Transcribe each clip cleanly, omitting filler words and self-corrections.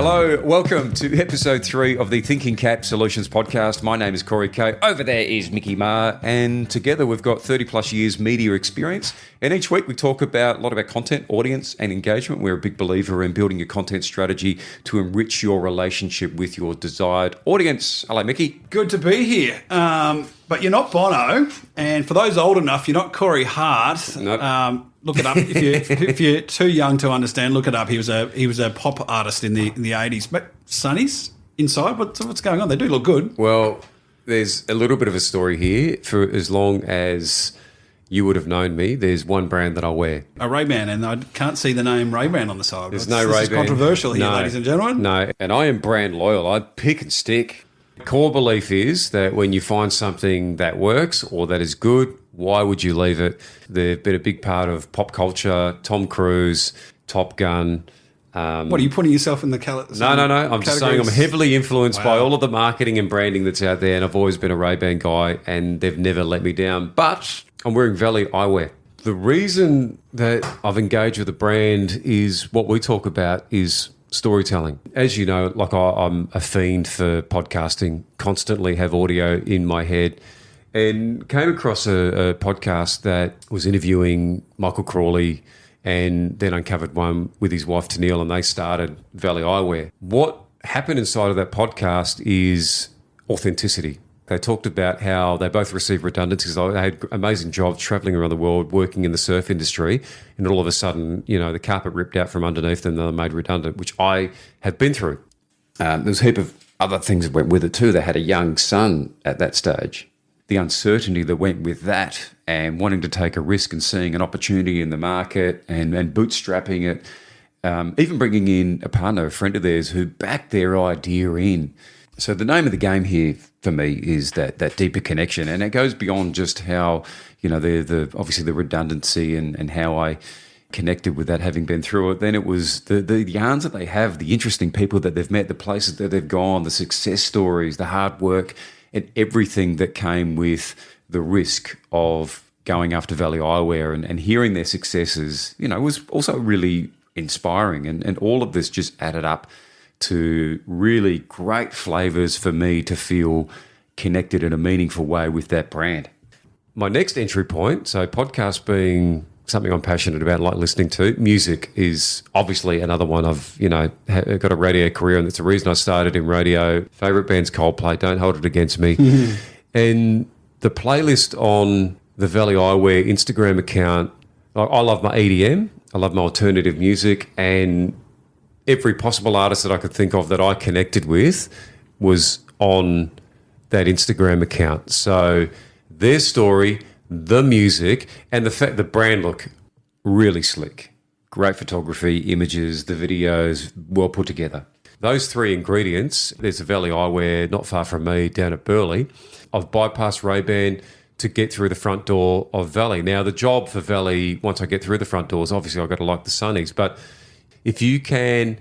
Hello, welcome to episode 3 of the Thinking Cap Solutions podcast. My name is Corey Kay. Over there is Mickey Ma, and together we've got 30 plus years media experience. And each week we talk about a lot about content, audience, and engagement. We're a big believer in building a content strategy to enrich your relationship with your desired audience. Hello, Mickey. Good to be here. But you're not Bono, and for those old enough, you're not Corey Hart. Nope. Look it up if you're too young to understand. Look it up. He was a pop artist in the 80s. But Sonny's inside. What's going on? They do look good. Well, there's a little bit of a story here. For as long as you would have known me, there's one brand that I wear. A Ray-Ban, and I can't see the name Ray-Ban on the side. There's no Ray-Ban. This is controversial here, ladies and gentlemen. No, and I am brand loyal. I pick and stick. Core belief is that when you find something that works or that is good, why would you leave it? They've been a big part of pop culture, Tom Cruise, Top Gun. What, are you putting yourself in the No. I'm just saying I'm heavily influenced by all of the marketing and branding that's out there, and I've always been a Ray-Ban guy, and they've never let me down. But I'm wearing Valley Eyewear. The reason that I've engaged with the brand is what we talk about is storytelling. As you know, like I'm a fiend for podcasting, constantly have audio in my head, and came across a podcast that was interviewing Michael Crawley and then uncovered one with his wife Tennille, and they started Valley Eyewear. What happened inside of that podcast is authenticity. They talked about how they both received redundancies. They had amazing jobs traveling around the world, working in the surf industry, and all of a sudden, the carpet ripped out from underneath them and they were made redundant, which I have been through. There was a heap of other things that went with it too. They had a young son at that stage. The uncertainty that went with that and wanting to take a risk and seeing an opportunity in the market and bootstrapping it, even bringing in a partner, a friend of theirs who backed their idea in. So the name of the game here for me is that deeper connection, and it goes beyond just how, the obviously the redundancy and how I connected with that, having been through it. Then it was the yarns that they have, the interesting people that they've met, the places that they've gone, the success stories, the hard work, and everything that came with the risk of going after Valley Eyewear and hearing their successes, was also really inspiring. And all of this just added up to really great flavors for me to feel connected in a meaningful way with that brand. My next entry point, so podcast being something I'm passionate about, like listening to, music is obviously another one. I've, got a radio career, and it's the reason I started in radio. Favorite band's Coldplay, don't hold it against me. And the playlist on the Valley Eyewear Instagram account, I love my EDM, I love my alternative music, and every possible artist that I could think of that I connected with was on that Instagram account. So their story, the music, and the fact the brand look really slick. Great photography, images, the videos, well put together. Those three ingredients, there's a Valley Eyewear not far from me down at Burleigh. I've bypassed Ray-Ban to get through the front door of Valley. Now, the job for Valley, once I get through the front doors, obviously I've got to like the Sunnies, but if you can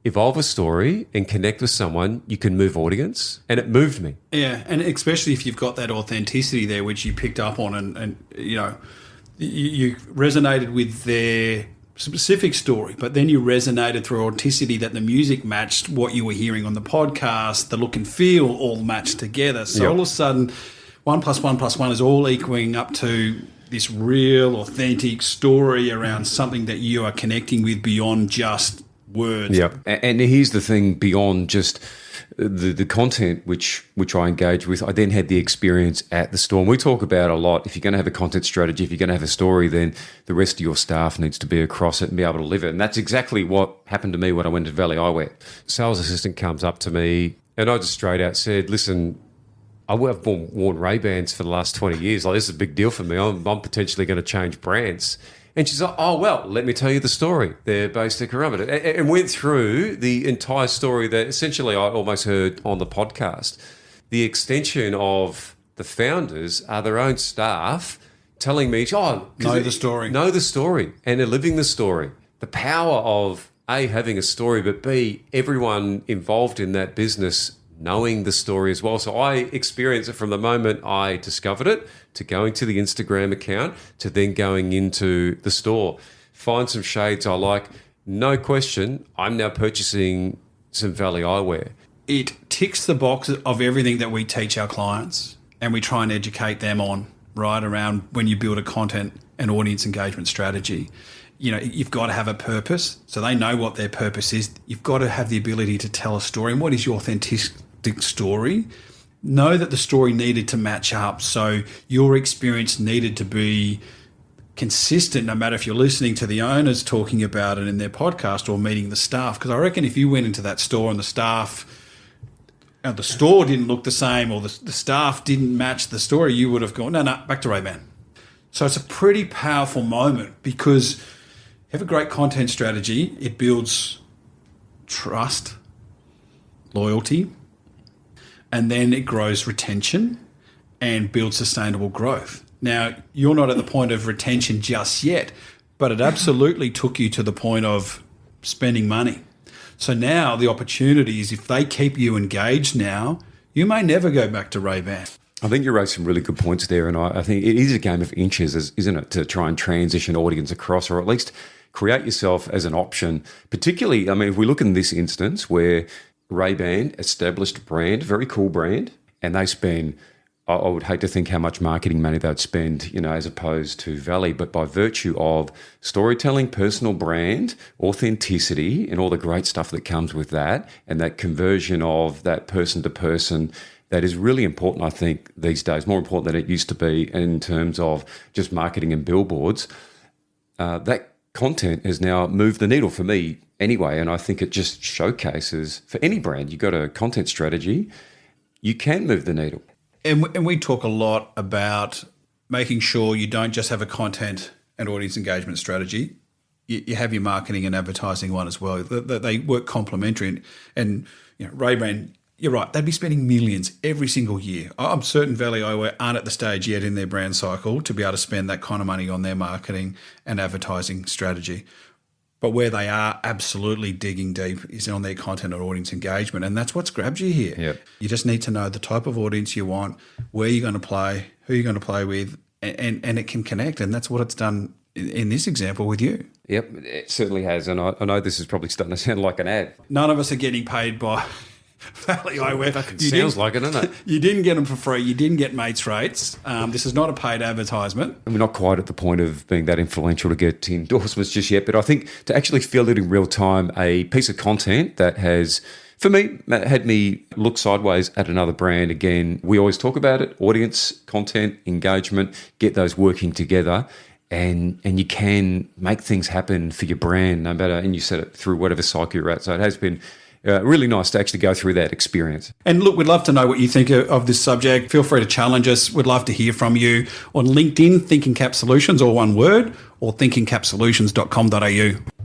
evolve a story and connect with someone, you can move audience. And it moved me. Yeah, and especially if you've got that authenticity there, which you picked up on and you resonated with their specific story, but then you resonated through authenticity that the music matched what you were hearing on the podcast, the look and feel all matched together. So all of a sudden, 1 + 1 + 1 is all equaling up to this real, authentic story around something that you are connecting with beyond just words. Yeah, and here's the thing, beyond just the content which I engage with, I then had the experience at the store. And we talk about a lot, if you're going to have a content strategy, if you're going to have a story, then the rest of your staff needs to be across it and be able to live it. And that's exactly what happened to me when I went to Valley Eyewear. Sales assistant comes up to me, and I just straight out said, listen, I've worn Ray-Bans for the last 20 years. Like, this is a big deal for me. I'm potentially going to change brands. And she's like, oh, well, let me tell you the story. They're based in Currumbin. And went through the entire story that essentially I almost heard on the podcast. The extension of the founders are their own staff telling me, know the story. Know the story. And they're living the story. The power of, A, having a story, but B, everyone involved in that business knowing the story as well. So I experienced it from the moment I discovered it to going to the Instagram account to then going into the store. Find some shades I like. No question, I'm now purchasing some Valley Eyewear? It ticks the box of everything that we teach our clients and we try and educate them on, right, around when you build a content and audience engagement strategy. You know, you've got to have a purpose, so they know what their purpose is. You've got to have the ability to tell a story. And what is your authentic story? Know that the story needed to match up, so your experience needed to be consistent, no matter if you're listening to the owners talking about it in their podcast or meeting the staff. Because I reckon if you went into that store and the store didn't look the same or the staff didn't match the story, you would have gone, no, back to Ray-Ban. So it's a pretty powerful moment because you have a great content strategy. It builds trust, loyalty, and then it grows retention and builds sustainable growth. Now, you're not at the point of retention just yet, but it absolutely took you to the point of spending money. So now the opportunity is if they keep you engaged now, you may never go back to Ray-Ban. I think you raised some really good points there, and I think it is a game of inches, isn't it, to try and transition audience across, or at least create yourself as an option. Particularly, I mean, if we look in this instance where Ray-Ban, established brand, very cool brand, and they spend, I would hate to think how much marketing money they'd spend, you know, as opposed to Valley, but by virtue of storytelling, personal brand, authenticity, and all the great stuff that comes with that, and that conversion of that person to person, that is really important, I think, these days, more important than it used to be in terms of just marketing and billboards. That content has now moved the needle for me anyway, and I think it just showcases, for any brand, you've got a content strategy, you can move the needle. And we talk a lot about making sure you don't just have a content and audience engagement strategy. You have your marketing and advertising one as well. They work complementary. And you know, Ray-Ban, you're right, they'd be spending millions every single year. I'm certain Valley Eyewear aren't at the stage yet in their brand cycle to be able to spend that kind of money on their marketing and advertising strategy. But where they are absolutely digging deep is on their content and audience engagement. And that's what's grabbed you here. Yep. You just need to know the type of audience you want, where you're going to play, who you're going to play with, and it can connect. And that's what it's done in this example with you. Yep, it certainly has. And I know this is probably starting to sound like an ad. None of us are getting paid by Valley Eyewear. Sounds like it, doesn't it? You didn't get them for free. You didn't get mates rates. This is not a paid advertisement. And we're not quite at the point of being that influential to get endorsements just yet. But I think to actually feel it in real time, a piece of content that has, for me, had me look sideways at another brand. Again, we always talk about it, audience, content, engagement, get those working together. And you can make things happen for your brand, no matter, and you said it through whatever cycle you're at. So it has been really nice to actually go through that experience. And look, we'd love to know what you think of this subject. Feel free to challenge us. We'd love to hear from you on LinkedIn, Thinking Cap Solutions, or one word, or thinkingcapsolutions.com.au.